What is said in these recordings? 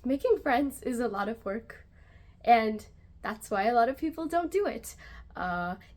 making friends is a lot of work, and that's why a lot of people don't do it.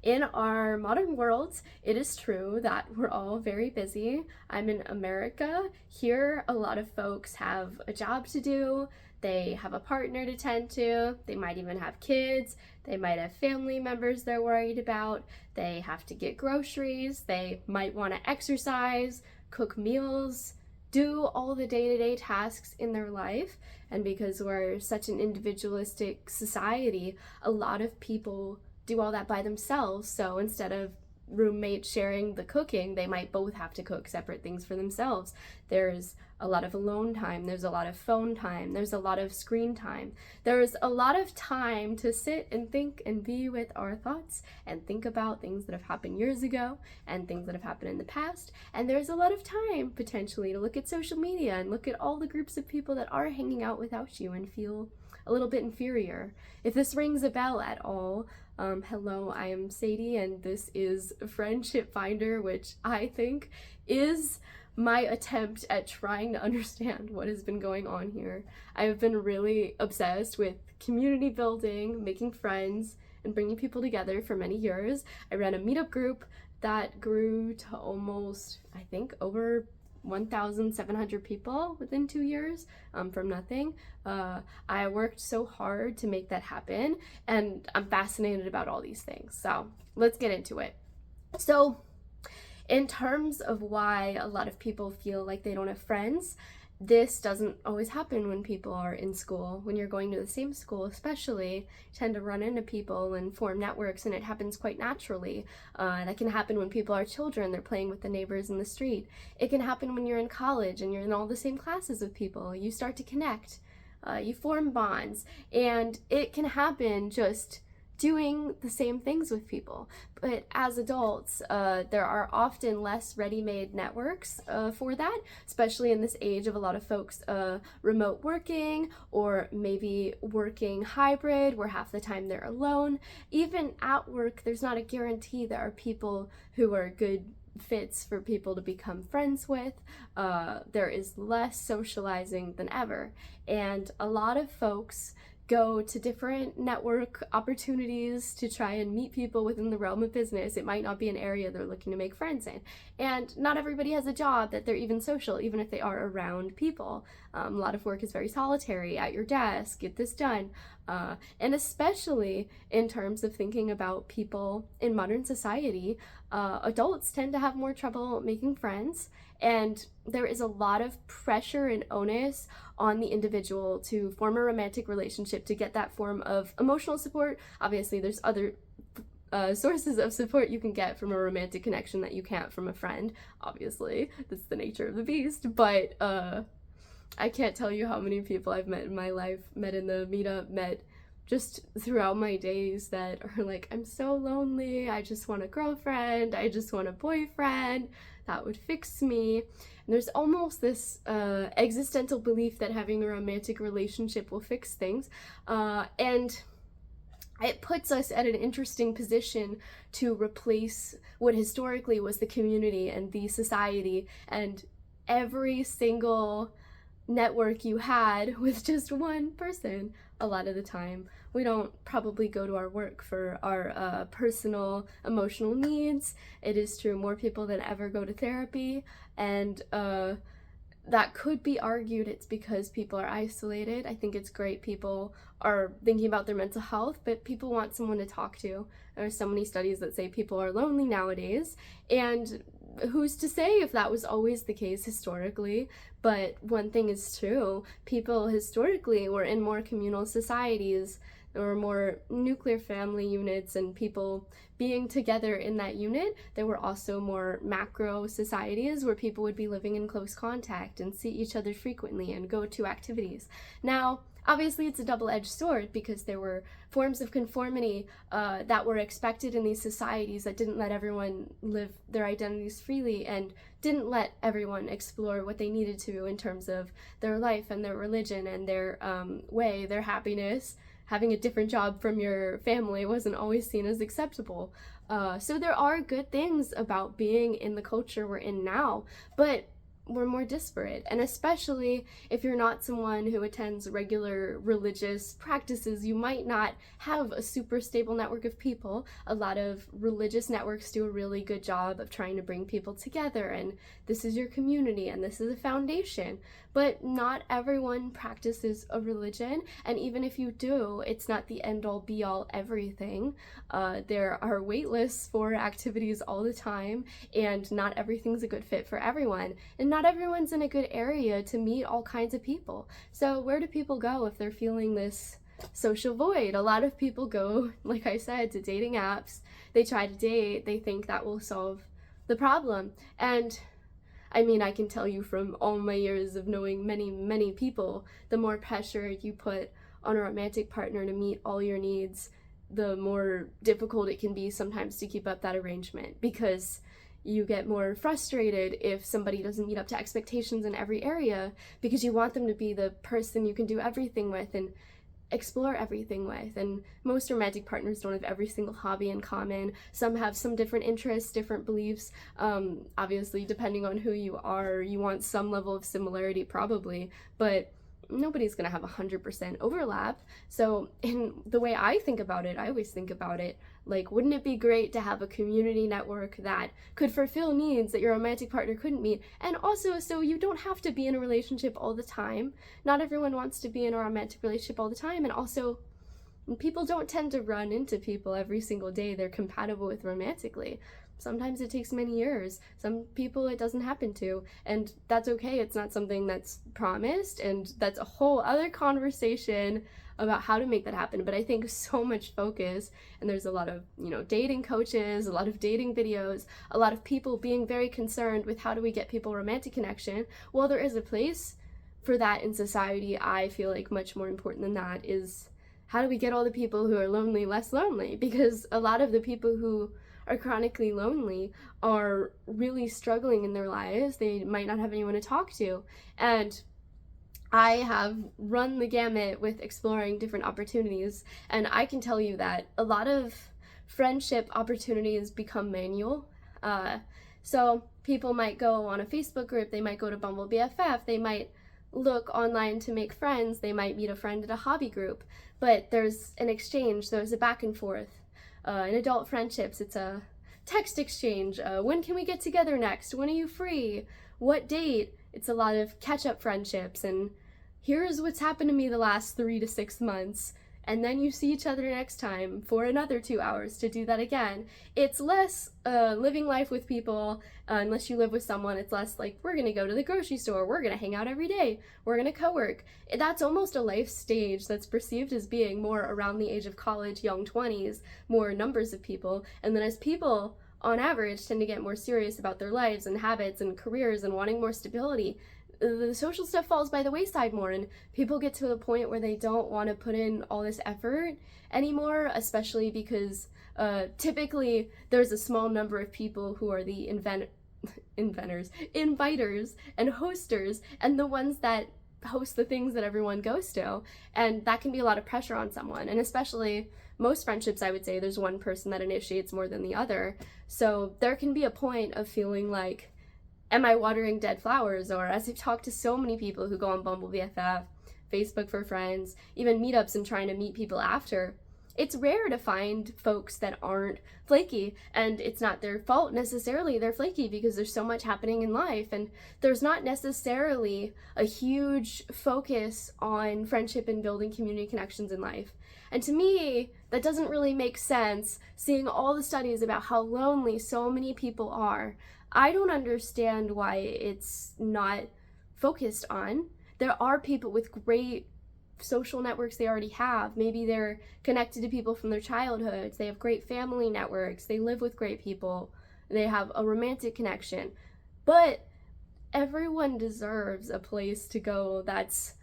In our modern world, it is true that we're all very busy. I'm in America. Here, a lot of folks have a job to do, they have a partner to tend to, they might even have kids, they might have family members they're worried about, they have to get groceries, they might want to exercise, cook meals, do all the day-to-day tasks in their life. And because we're such an individualistic society, a lot of people do all that by themselves. So instead of roommates sharing the cooking, they might both have to cook separate things for themselves. There's a lot of alone time, there's a lot of phone time, there's a lot of screen time. There's a lot of time to sit and think and be with our thoughts and think about things that have happened years ago and things that have happened in the past. And there's a lot of time potentially to look at social media and look at all the groups of people that are hanging out without you and feel a little bit inferior. If this rings a bell at all, hello, I am Sadie, and this is Friendship Finder, which I think is my attempt at trying to understand what has been going on here. I have been really obsessed with community building, making friends, and bringing people together for many years. I ran a meetup group that grew to almost, I think, over 1,700 people within 2 years, from nothing. I worked so hard to make that happen, and I'm fascinated about all these things. So let's get into it. So in terms of why a lot of people feel like they don't have friends, this doesn't always happen when people are in school. When you're going to the same school especially, you tend to run into people and form networks, and it happens quite naturally. That can happen when people are children, they're playing with the neighbors in the street. It can happen when you're in college and you're in all the same classes with people. You start to connect, you form bonds, and it can happen just doing the same things with people. But as adults, there are often less ready-made networks for that, especially in this age of a lot of folks remote working, or maybe working hybrid where half the time they're alone. Even at work, there's not a guarantee there are people who are good fits for people to become friends with. There is less socializing than ever, and a lot of folks go to different network opportunities to try and meet people within the realm of business. It might not be an area they're looking to make friends in. And not everybody has a job that they're even social, even if they are around people. A lot of work is very solitary, at your desk, get this done. And especially in terms of thinking about people in modern society, adults tend to have more trouble making friends, and there is a lot of pressure and onus on the individual to form a romantic relationship to get that form of emotional support. Obviously, there's other sources of support you can get from a romantic connection that you can't from a friend. Obviously, that's the nature of the beast, but I can't tell you how many people I've met in my life, met in the meetup, met just throughout my days, that are like, I'm so lonely, I just want a girlfriend, I just want a boyfriend that would fix me. And there's almost this existential belief that having a romantic relationship will fix things, and it puts us at an interesting position to replace what historically was the community and the society and every single network you had with just one person. A lot of the time we don't probably go to our work for our personal emotional needs. It is true, more people than ever go to therapy, and that could be argued it's because people are isolated. I think it's great people are thinking about their mental health, but people want someone to talk to. There are so many studies that say people are lonely nowadays, and who's to say if that was always the case historically? But one thing is true, people historically were in more communal societies. There were more nuclear family units and people being together in that unit. There were also more macro societies where people would be living in close contact and see each other frequently and go to activities. Now, obviously it's a double-edged sword, because there were forms of conformity that were expected in these societies that didn't let everyone live their identities freely and didn't let everyone explore what they needed to in terms of their life and their religion and their way, their happiness. Having a different job from your family wasn't always seen as acceptable. So there are good things about being in the culture we're in now, but we're more disparate. And especially if you're not someone who attends regular religious practices, you might not have a super stable network of people. A lot of religious networks do a really good job of trying to bring people together, and this is your community and this is a foundation. But not everyone practices a religion, and even if you do, it's not the end-all be-all everything. There are wait lists for activities all the time, and not everything's a good fit for everyone, and not everyone's in a good area to meet all kinds of people. So where do people go if they're feeling this social void? A lot of people go, like I said, to dating apps. They try to date, they think that will solve the problem. And I mean, I can tell you from all my years of knowing many, many people, the more pressure you put on a romantic partner to meet all your needs, the more difficult it can be sometimes to keep up that arrangement, because you get more frustrated if somebody doesn't meet up to expectations in every area, because you want them to be the person you can do everything with and explore everything with. And most romantic partners don't have every single hobby in common. Some have some different interests, different beliefs. Obviously, depending on who you are, you want some level of similarity probably, but nobody's gonna have 100% overlap. So in the way I think about it, I always think about it like, wouldn't it be great to have a community network that could fulfill needs that your romantic partner couldn't meet? And also, so you don't have to be in a relationship all the time. Not everyone wants to be in a romantic relationship all the time, and also people don't tend to run into people every single day they're compatible with romantically. Sometimes it takes many years. Some people it doesn't happen to, and that's okay. It's not something that's promised, and that's a whole other conversation about how to make that happen. But I think so much focus, and there's a lot of, dating coaches, a lot of dating videos, a lot of people being very concerned with how do we get people romantic connection. Well, there is a place for that in society. I feel like much more important than that is, how do we get all the people who are lonely less lonely? Because a lot of the people who are chronically lonely are really struggling in their lives. They might not have anyone to talk to. And I have run the gamut with exploring different opportunities, and I can tell you that a lot of friendship opportunities become manual. So people might go on a Facebook group, they might go to Bumble BFF, they might look online to make friends, they might meet a friend at a hobby group, but there's an exchange, there's a back and forth. In adult friendships, it's a text exchange. When can we get together next? When are you free? What date? It's a lot of catch-up friendships, and here's what's happened to me the last 3 to 6 months, and then you see each other next time for another 2 hours to do that again. It's less living life with people, unless you live with someone. It's less like, we're gonna go to the grocery store, we're gonna hang out every day, we're gonna co-work. That's almost a life stage that's perceived as being more around the age of college, young 20s, more numbers of people. And then as people on average tend to get more serious about their lives and habits and careers and wanting more stability, the social stuff falls by the wayside more, and people get to a point where they don't want to put in all this effort anymore, especially because typically there's a small number of people who are the inviters and hosters, and the ones that host the things that everyone goes to, and that can be a lot of pressure on someone. And especially most friendships, I would say there's one person that initiates more than the other, so there can be a point of feeling like, am I watering dead flowers? Or, as I've talked to so many people who go on Bumble BFF, Facebook for Friends, even meetups and trying to meet people after, it's rare to find folks that aren't flaky, and it's not their fault necessarily they're flaky, because there's so much happening in life, and there's not necessarily a huge focus on friendship and building community connections in life. And to me, that doesn't really make sense, seeing all the studies about how lonely so many people are. I don't understand why it's not focused on. There are people with great social networks they already have. Maybe they're connected to people from their childhoods, they have great family networks, they live with great people, they have a romantic connection. But everyone deserves a place to go that's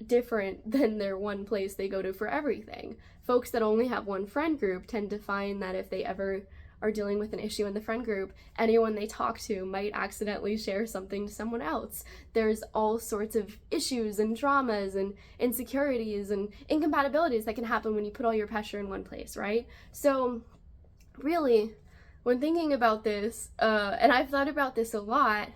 different than their one place they go to for everything. Folks that only have one friend group tend to find that if they ever are dealing with an issue in the friend group, anyone they talk to might accidentally share something to someone else. There's all sorts of issues and dramas and insecurities and incompatibilities that can happen when you put all your pressure in one place, right? So really, when thinking about this, and I've thought about this a lot,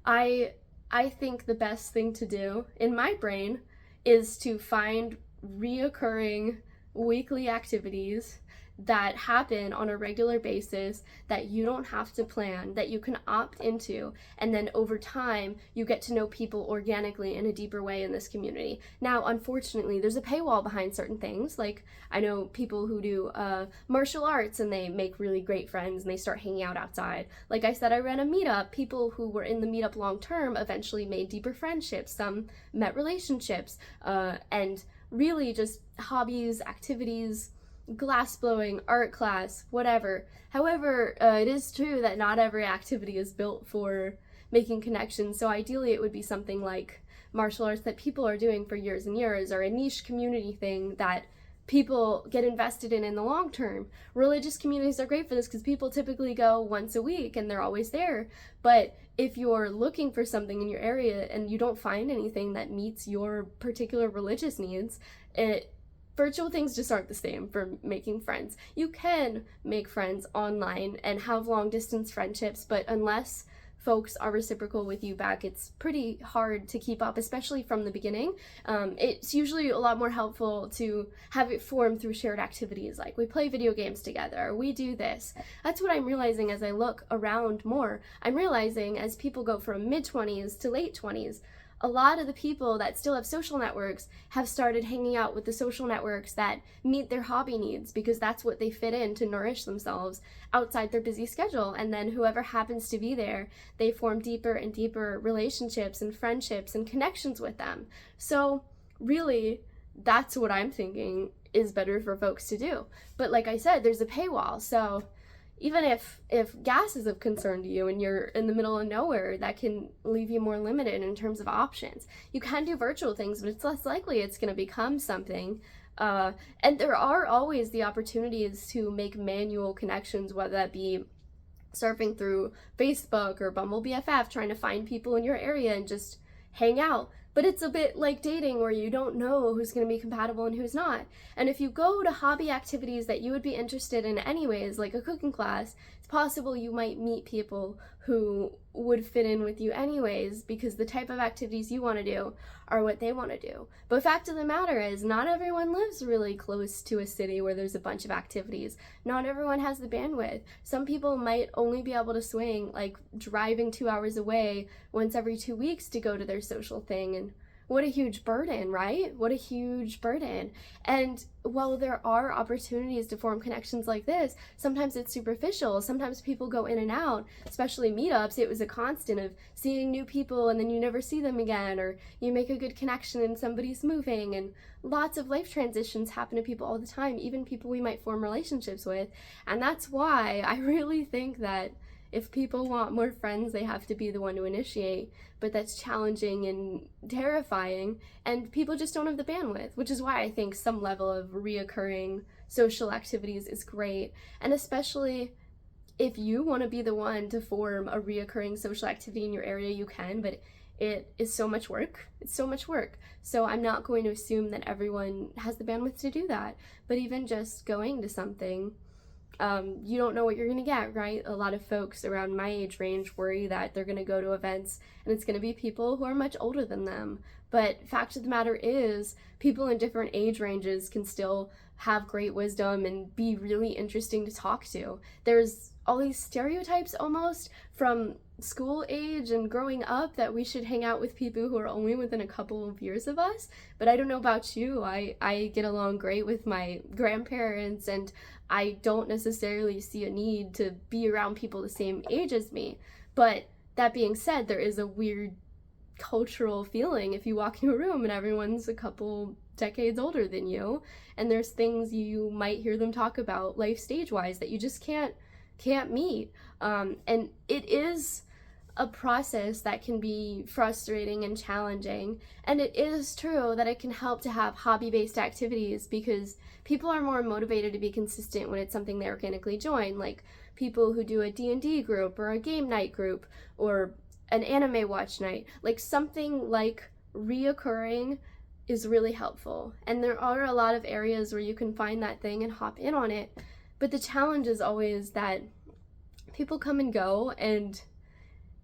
I I think the best thing to do in my brain is to find reoccurring weekly activities that happen on a regular basis that you don't have to plan, that you can opt into, and then over time you get to know people organically in a deeper way in this community. Now, unfortunately, there's a paywall behind certain things. Like, I know people who do martial arts and they make really great friends and they start hanging out outside. Like I said, I ran a meetup. People who were in the meetup long term eventually made deeper friendships. Some met relationships, and really just hobbies, activities, glass blowing, art class, whatever. However, it is true that not every activity is built for making connections, so ideally it would be something like martial arts that people are doing for years and years, or a niche community thing that people get invested in the long term. Religious communities are great for this because people typically go once a week and they're always there. But if you're looking for something in your area and you don't find anything that meets your particular religious needs, virtual things just aren't the same for making friends. You can make friends online and have long distance friendships, but unless folks are reciprocal with you back, it's pretty hard to keep up, especially from the beginning. It's usually a lot more helpful to have it form through shared activities, like we play video games together, we do this. That's what I'm realizing as I look around more. I'm realizing as people go from mid-20s to late 20s, a lot of the people that still have social networks have started hanging out with the social networks that meet their hobby needs, because that's what they fit in to nourish themselves outside their busy schedule. And then whoever happens to be there, they form deeper and deeper relationships and friendships and connections with them. So really, that's what I'm thinking is better for folks to do. But like I said, there's a paywall. So even if gas is of concern to you and you're in the middle of nowhere, that can leave you more limited in terms of options. You can do virtual things, but it's less likely it's going to become something. And there are always the opportunities to make manual connections, whether that be surfing through Facebook or Bumble BFF, trying to find people in your area and just hang out. But it's a bit like dating, where you don't know who's going to be compatible and who's not. And if you go to hobby activities that you would be interested in anyways, like a cooking class, it's possible you might meet people who would fit in with you anyways, because the type of activities you want to do are what they want to do. But fact of the matter is, not everyone lives really close to a city where there's a bunch of activities. Not everyone has the bandwidth. Some people might only be able to swing, like driving 2 hours away once every 2 weeks to go to their social thing. And what a huge burden, right? What a huge burden. And while there are opportunities to form connections like this, sometimes it's superficial. Sometimes people go in and out, especially meetups. It was a constant of seeing new people and then you never see them again, or you make a good connection and somebody's moving, and lots of life transitions happen to people all the time, even people we might form relationships with. And that's why I really think that if people want more friends, they have to be the one to initiate, but that's challenging and terrifying, and people just don't have the bandwidth, which is why I think some level of reoccurring social activities is great. And especially if you want to be the one to form a reoccurring social activity in your area, you can, but it is so much work. It's so much work. So I'm not going to assume that everyone has the bandwidth to do that, but even just going to something, you don't know what you're going to get, right? A lot of folks around my age range worry that they're going to go to events and it's going to be people who are much older than them. But fact of the matter is, people in different age ranges can still have great wisdom and be really interesting to talk to. There's all these stereotypes almost from school age and growing up that we should hang out with people who are only within a couple of years of us. But I don't know about you. I get along great with my grandparents, and I don't necessarily see a need to be around people the same age as me. But that being said, there is a weird cultural feeling if you walk into a room and everyone's a couple decades older than you, and there's things you might hear them talk about life stage wise that you just can't meet. And it is a process that can be frustrating and challenging, and it is true that it can help to have hobby-based activities, because people are more motivated to be consistent when it's something they organically join, like people who do a D&D group or a game night group or an anime watch night. Like something like reoccurring is really helpful, and there are a lot of areas where you can find that thing and hop in on it. But the challenge is always that people come and go, and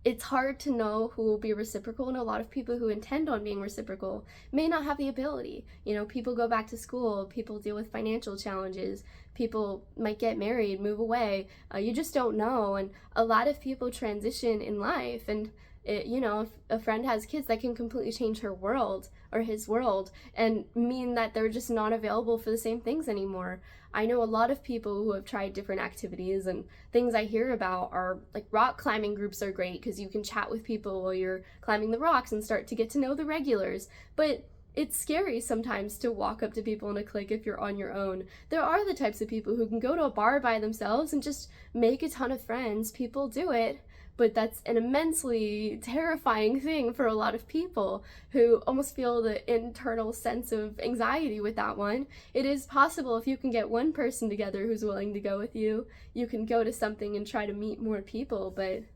it's hard to know who will be reciprocal, and a lot of people who intend on being reciprocal may not have the ability. You know, people go back to school, people deal with financial challenges, people might get married, move away. You just don't know, and a lot of people transition in life, and you know, if a friend has kids, that can completely change her world or his world and mean that they're just not available for the same things anymore. I know a lot of people who have tried different activities, and things I hear about are like rock climbing groups are great because you can chat with people while you're climbing the rocks and start to get to know the regulars. But it's scary sometimes to walk up to people in a clique if you're on your own. There are the types of people who can go to a bar by themselves and just make a ton of friends. People do it. But that's an immensely terrifying thing for a lot of people who almost feel the internal sense of anxiety with that one. It is possible if you can get one person together who's willing to go with you, you can go to something and try to meet more people, but it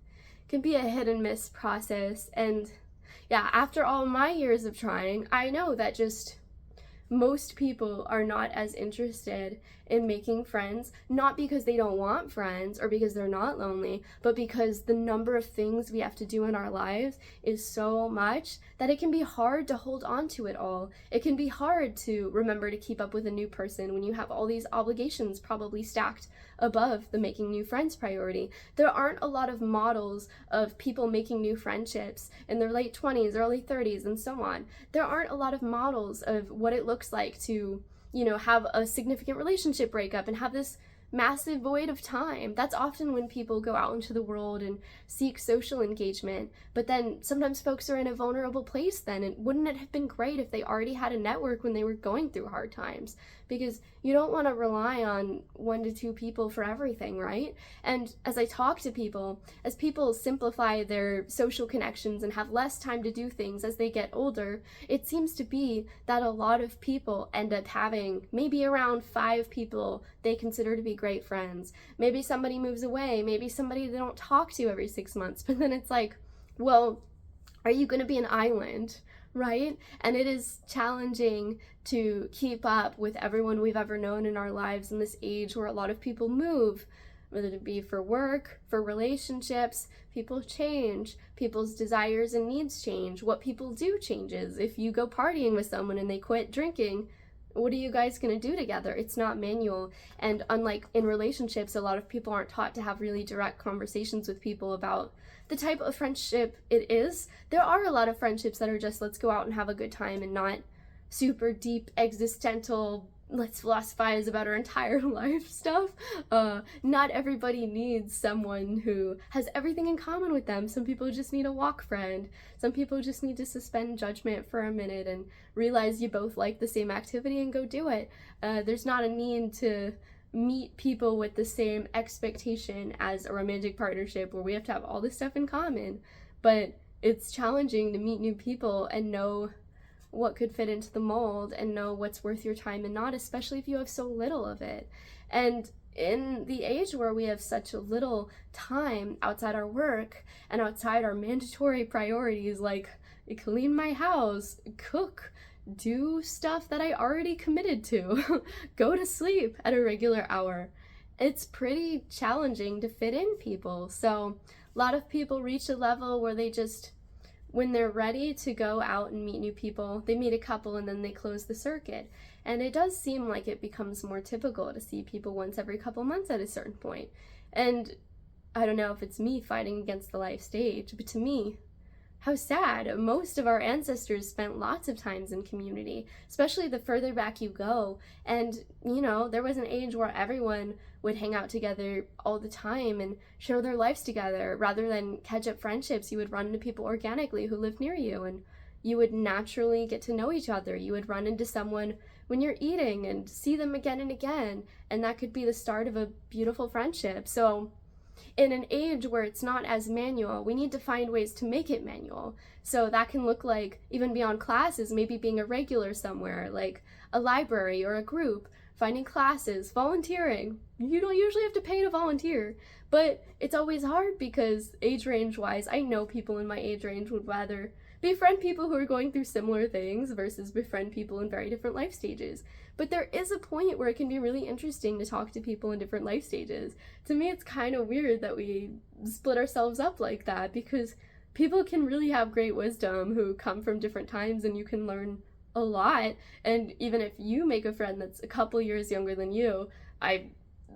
can be a hit and miss process. And yeah, after all my years of trying, I know that just most people are not as interested in making friends, not because they don't want friends or because they're not lonely, but because the number of things we have to do in our lives is so much that it can be hard to hold on to it all. It can be hard to remember to keep up with a new person when you have all these obligations probably stacked above the making new friends priority. There aren't a lot of models of people making new friendships in their late 20s, early 30s, and so on. There aren't a lot of models of what it looks like to, you know, have a significant relationship breakup and have this massive void of time. That's often when people go out into the world and seek social engagement, but then sometimes folks are in a vulnerable place then, and wouldn't it have been great if they already had a network when they were going through hard times? Because you don't want to rely on 1 to 2 people for everything, right? And as I talk to people, as people simplify their social connections and have less time to do things as they get older, it seems to be that a lot of people end up having maybe around 5 people they consider to be great friends. Maybe somebody moves away, maybe somebody they don't talk to every 6 months, but then it's like, well, are you going to be an island? Right? And it is challenging to keep up with everyone we've ever known in our lives in this age where a lot of people move, whether it be for work, for relationships. People change, people's desires and needs change, what people do changes. If you go partying with someone and they quit drinking, what are you guys going to do together? It's not manual. And unlike in relationships, a lot of people aren't taught to have really direct conversations with people about the type of friendship it is. There are a lot of friendships that are just let's go out and have a good time and not super deep existential let's philosophize about our entire life stuff. Not everybody needs someone who has everything in common with them. Some people just need a walk friend. Some people just need to suspend judgment for a minute and realize you both like the same activity and go do it. There's not a need to meet people with the same expectation as a romantic partnership where we have to have all this stuff in common. But it's challenging to meet new people and know what could fit into the mold and know what's worth your time and not, especially if you have so little of it. And in the age where we have such a little time outside our work and outside our mandatory priorities like clean my house, cook, do stuff that I already committed to, go to sleep at a regular hour, it's pretty challenging to fit in people. So a lot of people reach a level where they just, when they're ready to go out and meet new people, they meet a couple and then they close the circuit. And it does seem like it becomes more typical to see people once every couple months at a certain point. And I don't know if it's me fighting against the life stage, but to me, how sad. Most of our ancestors spent lots of times in community, especially the further back you go. And, you know, there was an age where everyone would hang out together all the time and share their lives together. Rather than catch up friendships, you would run into people organically who lived near you, and you would naturally get to know each other. You would run into someone when you're eating and see them again and again, and that could be the start of a beautiful friendship. So in an age where it's not as manual, we need to find ways to make it manual. So that can look like, even beyond classes, maybe being a regular somewhere, like a library or a group, finding classes, volunteering. You don't usually have to pay to volunteer, but it's always hard because age range wise, I know people in my age range would rather befriend people who are going through similar things versus befriend people in very different life stages. But there is a point where it can be really interesting to talk to people in different life stages. To me, it's kind of weird that we split ourselves up like that, because people can really have great wisdom who come from different times, and you can learn a lot. And even if you make a friend that's a couple years younger than you, I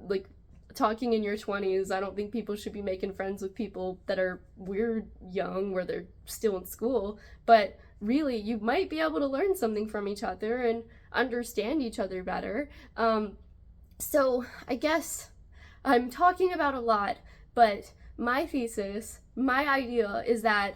like talking in your 20s, I don't think people should be making friends with people that are weird young where they're still in school, but really you might be able to learn something from each other and understand each other better. So I guess I'm talking about a lot, but my thesis, my idea is that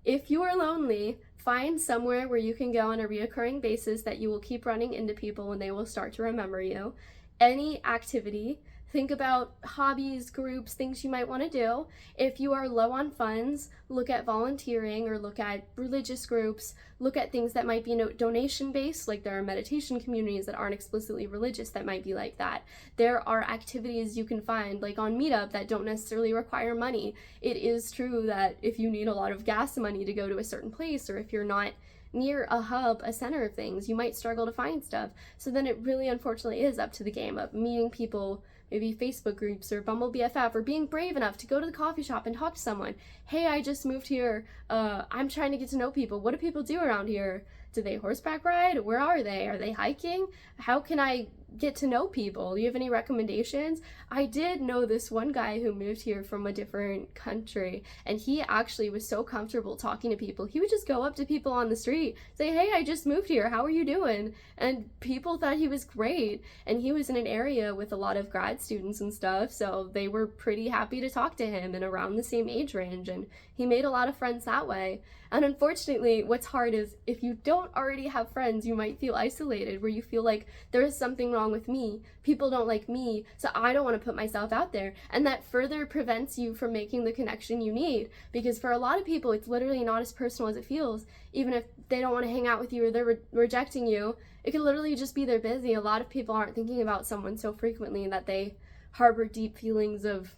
if you are lonely, find somewhere where you can go on a reoccurring basis that you will keep running into people and they will start to remember you. Any activity, think about hobbies, groups, things you might want to do. If you are low on funds, look at volunteering or look at religious groups. Look at things that might be donation-based, like there are meditation communities that aren't explicitly religious that might be like that. There are activities you can find, like on Meetup, that don't necessarily require money. It is true that if you need a lot of gas money to go to a certain place, or if you're not near a hub, a center of things, you might struggle to find stuff. So then it really unfortunately is up to the game of meeting people, maybe Facebook groups or Bumble BFF, or being brave enough to go to the coffee shop and talk to someone. Hey, I just moved here. I'm trying to get to know people. What do people do around here? Do they horseback ride? Where are they? Are they hiking? How can I get to know people? Do you have any recommendations? I did know this one guy who moved here from a different country, and he actually was so comfortable talking to people. He would just go up to people on the street, say, hey, I just moved here. How are you doing? And people thought he was great. And he was in an area with a lot of grad students and stuff, so they were pretty happy to talk to him and around the same age range. And he made a lot of friends that way. And unfortunately, what's hard is if you don't already have friends, you might feel isolated, where you feel like there is something wrong with me. People don't like me, so I don't want to put myself out there. And that further prevents you from making the connection you need. Because for a lot of people, it's literally not as personal as it feels. Even if they don't want to hang out with you or they're rejecting you, it could literally just be they're busy. A lot of people aren't thinking about someone so frequently that they harbor deep feelings of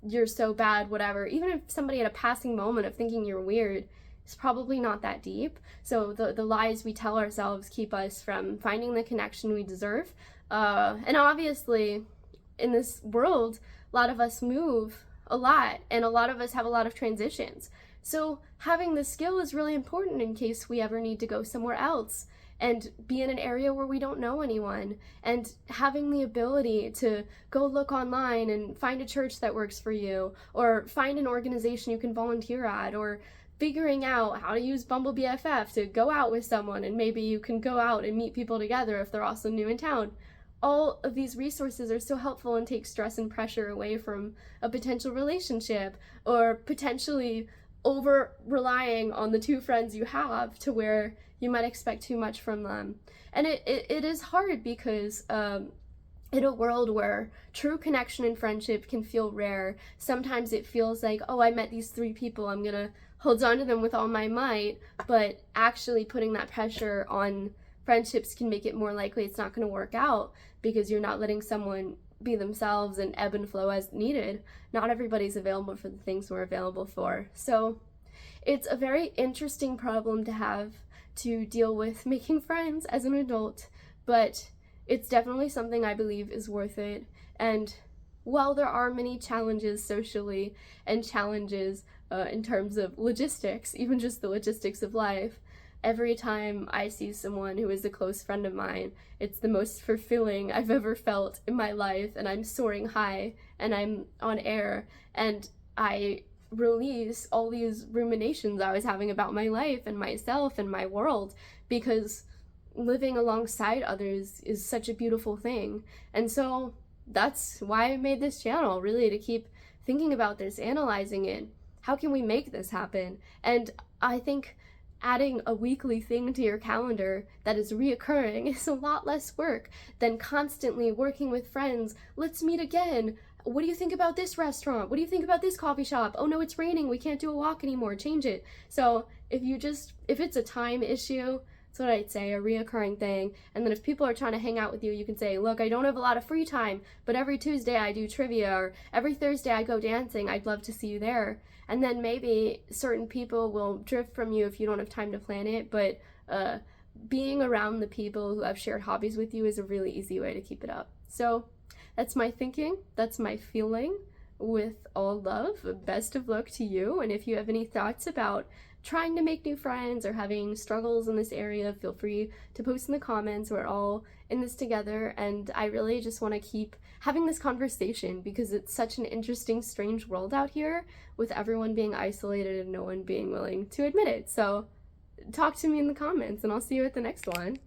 you're so bad, whatever. Even if somebody had a passing moment of thinking you're weird, it's probably not that deep. So the lies we tell ourselves keep us from finding the connection we deserve. And obviously, in this world, a lot of us move a lot, and a lot of us have a lot of transitions. So having the skill is really important in case we ever need to go somewhere else and be in an area where we don't know anyone, and having the ability to go look online and find a church that works for you, or find an organization you can volunteer at, or figuring out how to use Bumble BFF to go out with someone, and maybe you can go out and meet people together if they're also new in town. All of these resources are so helpful and take stress and pressure away from a potential relationship, or potentially over relying on the two friends you have to where you might expect too much from them. And it is hard because in a world where true connection and friendship can feel rare, sometimes it feels like, oh, I met these 3 people, I'm gonna hold on to them with all my might, but actually putting that pressure on friendships can make it more likely it's not going to work out, because you're not letting someone be themselves and ebb and flow as needed. Not everybody's available for the things we're available for. So it's a very interesting problem to have to deal with making friends as an adult, but it's definitely something I believe is worth it. And while there are many challenges socially and challenges in terms of logistics, even just the logistics of life, every time I see someone who is a close friend of mine, it's the most fulfilling I've ever felt in my life, and I'm soaring high and I'm on air, and I release all these ruminations I was having about my life and myself and my world, because living alongside others is such a beautiful thing. And so that's why I made this channel, really, to keep thinking about this, analyzing it. How can we make this happen? And I think adding a weekly thing to your calendar that is reoccurring is a lot less work than constantly working with friends. Let's meet again. What do you think about this restaurant? What do you think about this coffee shop? Oh no, it's raining. We can't do a walk anymore. Change it. So if it's a time issue, That's what I'd say, a reoccurring thing. And then if people are trying to hang out with you, you can say, look, I don't have a lot of free time, but every Tuesday I do trivia, or every Thursday I go dancing. I'd love to see you there. And then maybe certain people will drift from you if you don't have time to plan it, but being around the people who have shared hobbies with you is a really easy way to keep it up. So that's my thinking, that's my feeling. With all love, best of luck to you. And if you have any thoughts about trying to make new friends or having struggles in this area, feel free to post in the comments. We're all in this together, and I really just want to keep having this conversation because it's such an interesting, strange world out here with everyone being isolated and no one being willing to admit it. So talk to me in the comments, and I'll see you at the next one.